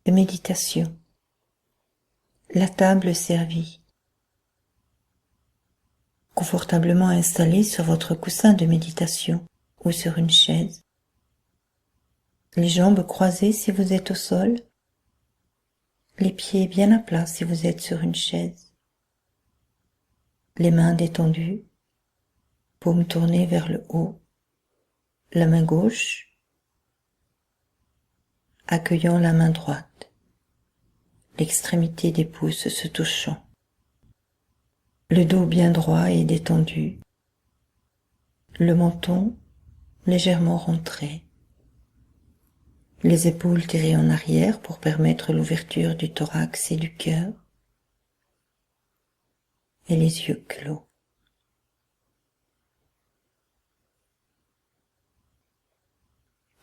de méditation. La table servie. Confortablement installé sur votre coussin de méditation ou sur une chaise. Les jambes croisées si vous êtes au sol. Les pieds bien à plat si vous êtes sur une chaise. Les mains détendues, paumes tournées vers le haut. La main gauche accueillant la main droite. L'extrémité des pouces se touchant. Le dos bien droit et détendu. Le menton légèrement rentré. Les épaules tirées en arrière pour permettre l'ouverture du thorax et du cœur. Et les yeux clos.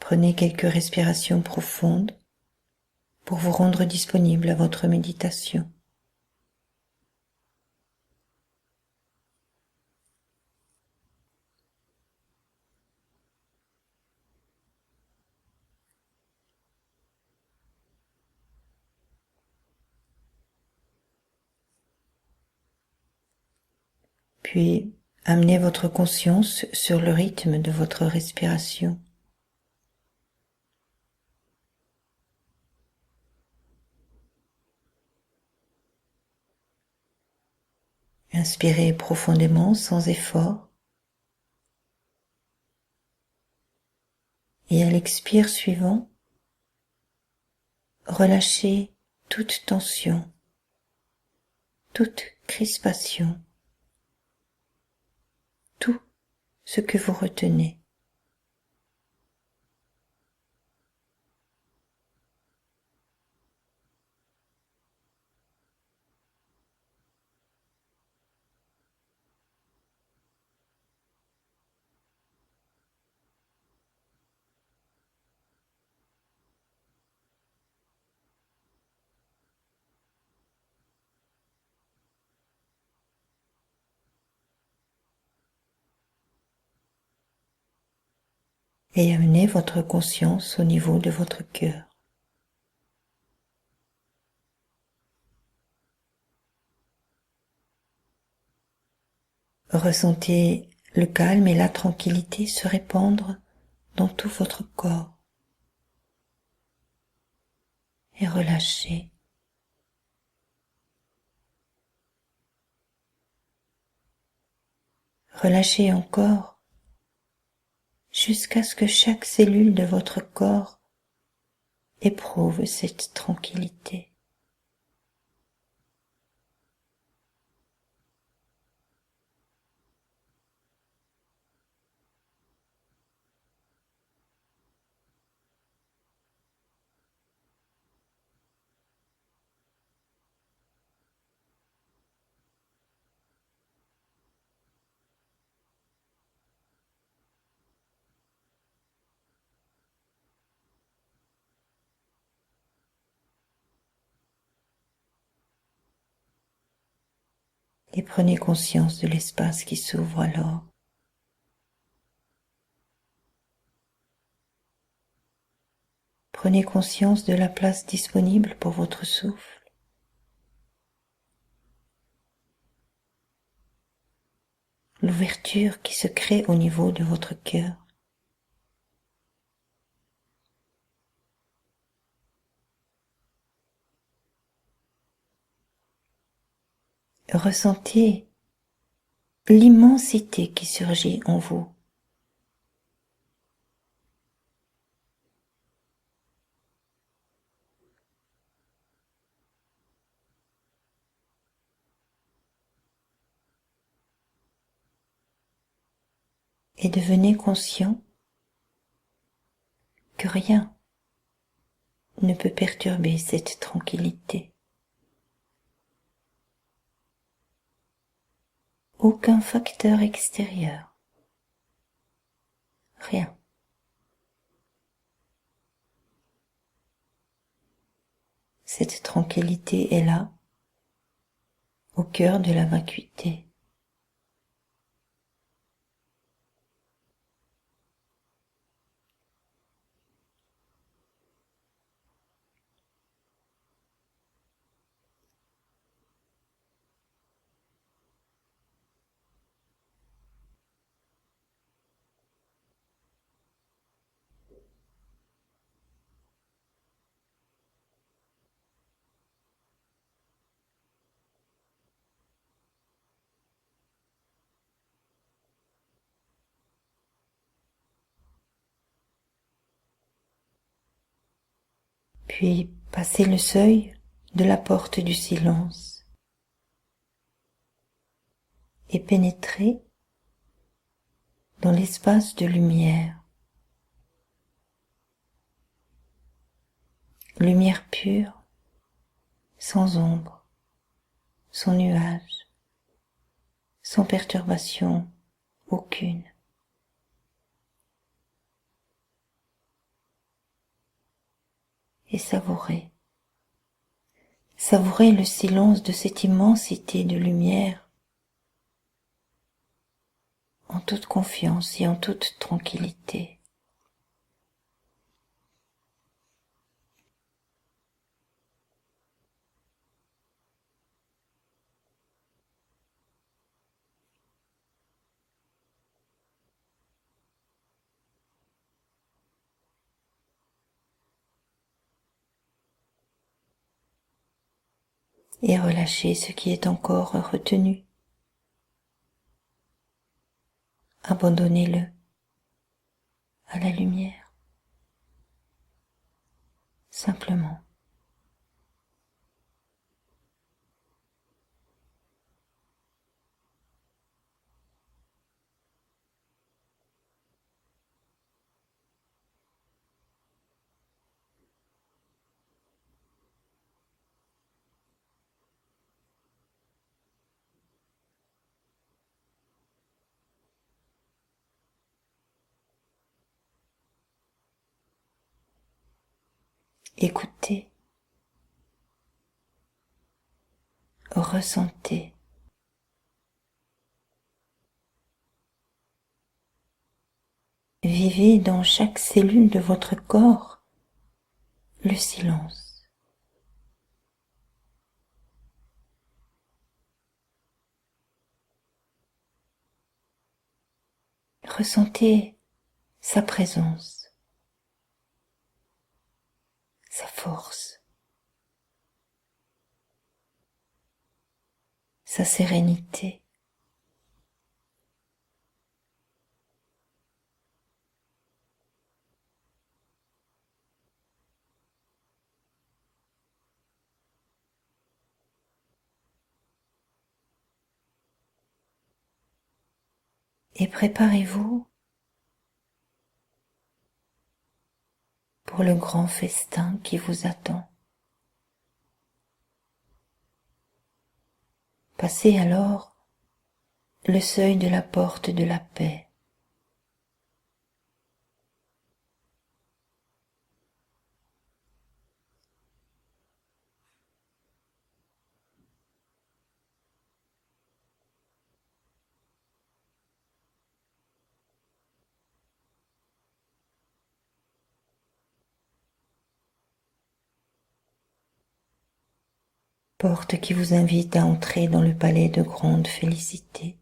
Prenez quelques respirations profondes pour vous rendre disponible à votre méditation. Puis, amenez votre conscience sur le rythme de votre respiration. Inspirez profondément sans effort. Et à l'expire suivant, relâchez toute tension, toute crispation, tout ce que vous retenez. Et amenez votre conscience au niveau de votre cœur. Ressentez le calme et la tranquillité se répandre dans tout votre corps. Et relâchez. Relâchez encore jusqu'à ce que chaque cellule de votre corps éprouve cette tranquillité. Et prenez conscience de l'espace qui s'ouvre alors. Prenez conscience de la place disponible pour votre souffle. L'ouverture qui se crée au niveau de votre cœur. Ressentez l'immensité qui surgit en vous. Et devenez conscient que rien ne peut perturber cette tranquillité. Aucun facteur extérieur. Rien. Cette tranquillité est là, au cœur de la vacuité. puis passez le seuil de la porte du silence et pénétrez dans l'espace de lumière. Lumière pure, sans ombre, sans nuage, sans perturbation aucune. Et savourez. Savourez le silence de cette immensité de lumière en toute confiance et en toute tranquillité. Et relâchez ce qui est encore retenu. Abandonnez-le à la lumière, simplement. Écoutez, ressentez. Vivez dans chaque cellule de votre corps le silence. Ressentez sa présence, sa force, sa sérénité. Et préparez-vous pour le grand festin qui vous attend. Passez alors le seuil de la porte de la paix. Porte qui vous invite à entrer dans le palais de grande félicité,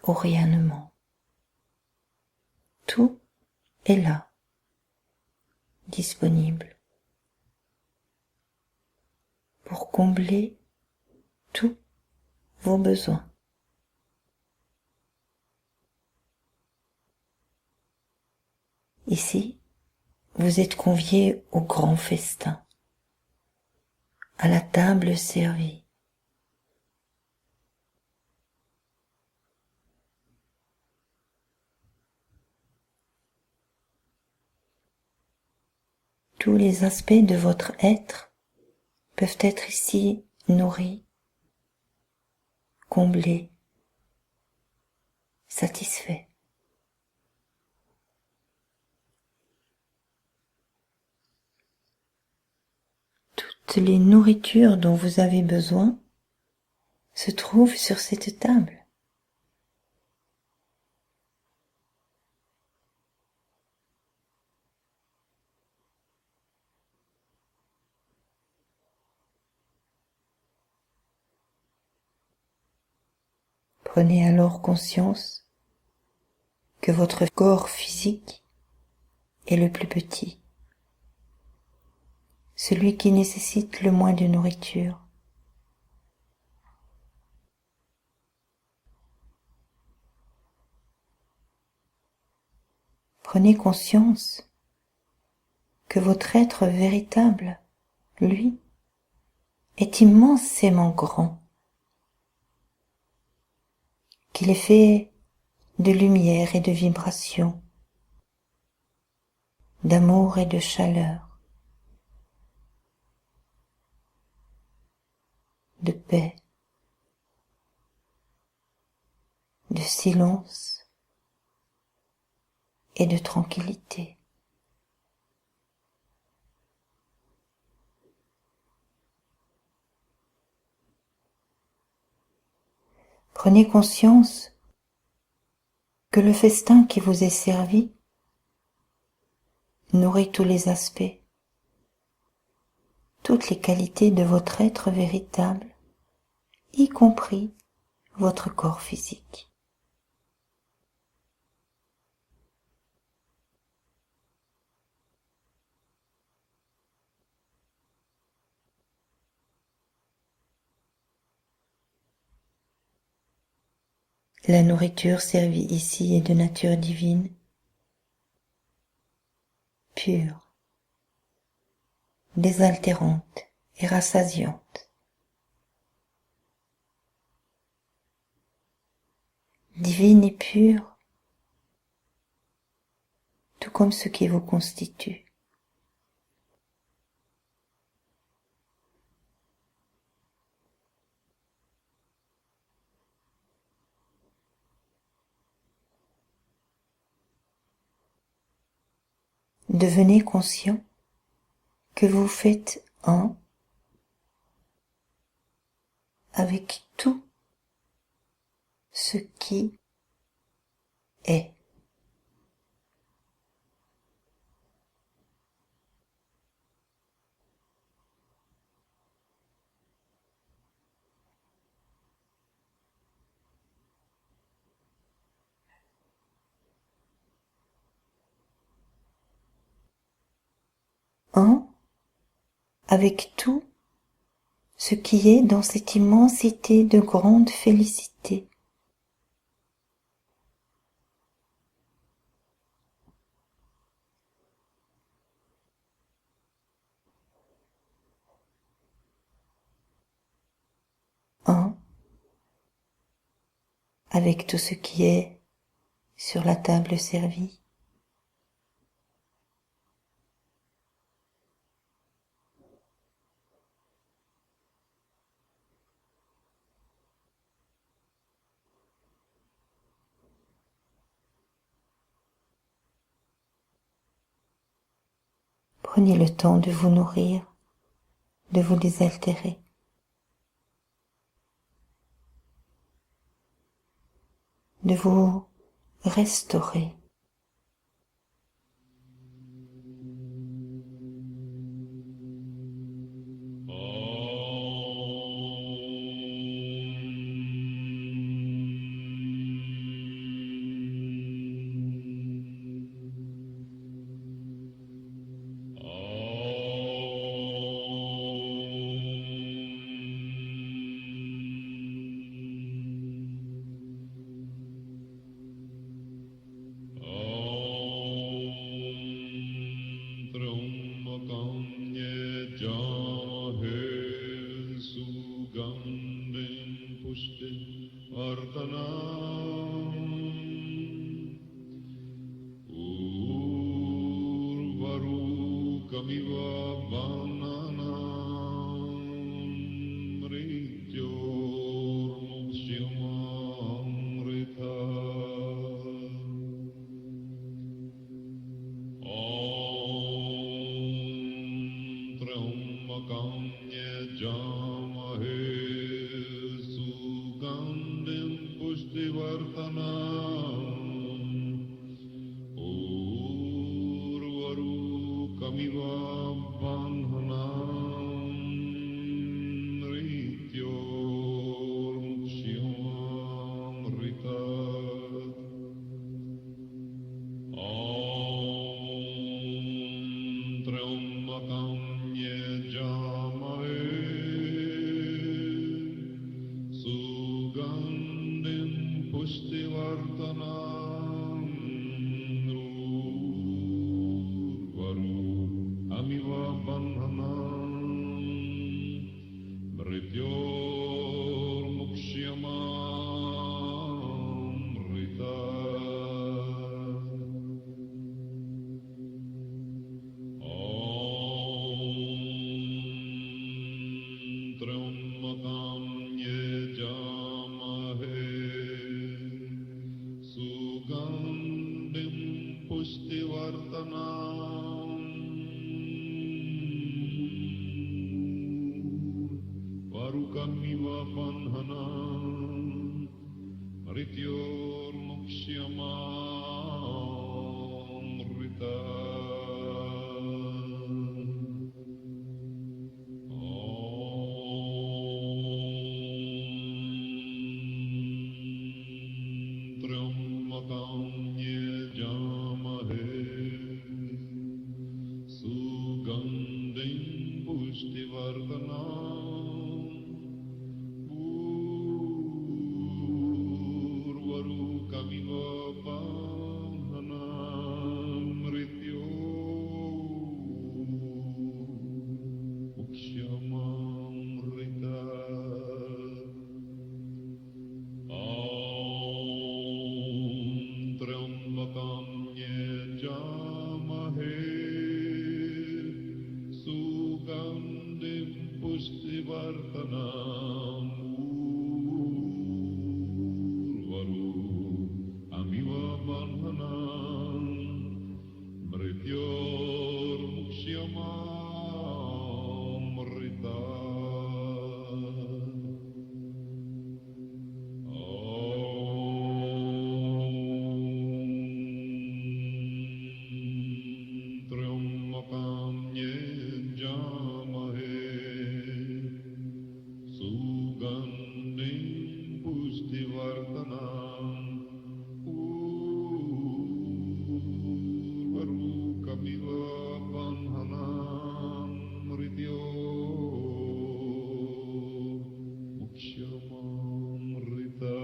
au rayonnement. Tout est là, disponible, pour combler tous vos besoins. Ici, vous êtes conviés au grand festin, à la table servie. Tous les aspects de votre être peuvent être ici nourris, comblés, satisfaits. Toutes les nourritures dont vous avez besoin se trouvent sur cette table. Prenez alors conscience que votre corps physique est le plus petit, celui qui nécessite le moins de nourriture. Prenez conscience que votre être véritable, lui, est immensément grand, qu'il est fait de lumière et de vibration, d'amour et de chaleur, de paix, de silence et de tranquillité. Prenez conscience que le festin qui vous est servi nourrit tous les aspects, toutes les qualités de votre être véritable, y compris votre corps physique. La nourriture servie ici est de nature divine, pure, désaltérante et rassasiante. Divine et pure, tout comme ce qui vous constitue. Devenez conscient que vous faites un avec tout ce qui est. Un avec tout ce qui est dans cette immensité de grande félicité. Un avec tout ce qui est sur la table servie. Prenez le temps de vous nourrir, de vous désaltérer. De vous restaurer. Amiva Bandhanam Mrityor Mukshyamamrita Triambakam Yajamahe Sugandhim Pushtivartanam Varukamiva Bandhanam Mrityor Mukshyamamrita Triambakam Yajamahe Sugandhim Pushtivartanam Urvarukamiva Bandhanam Mrityo Mukshyamamrita Triambakam Yajamahe Sugandhim Pushtivartanam Urvarukamiva Bandhanam Mrityor Mukshyamamrita Triambakam Yajamahe Sugandhim Pushtivartanam Urvarukamiva Bandhanam Mrityo Mukshyamamrita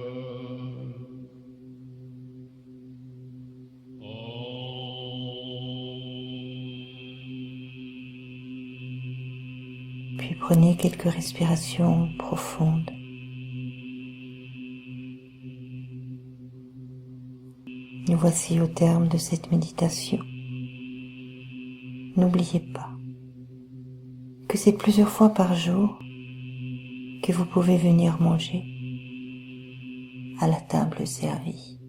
Puis prenez quelques respirations profondes. Nous voici au terme de cette méditation. N'oubliez pas que c'est plusieurs fois par jour que vous pouvez venir manger à la table servie.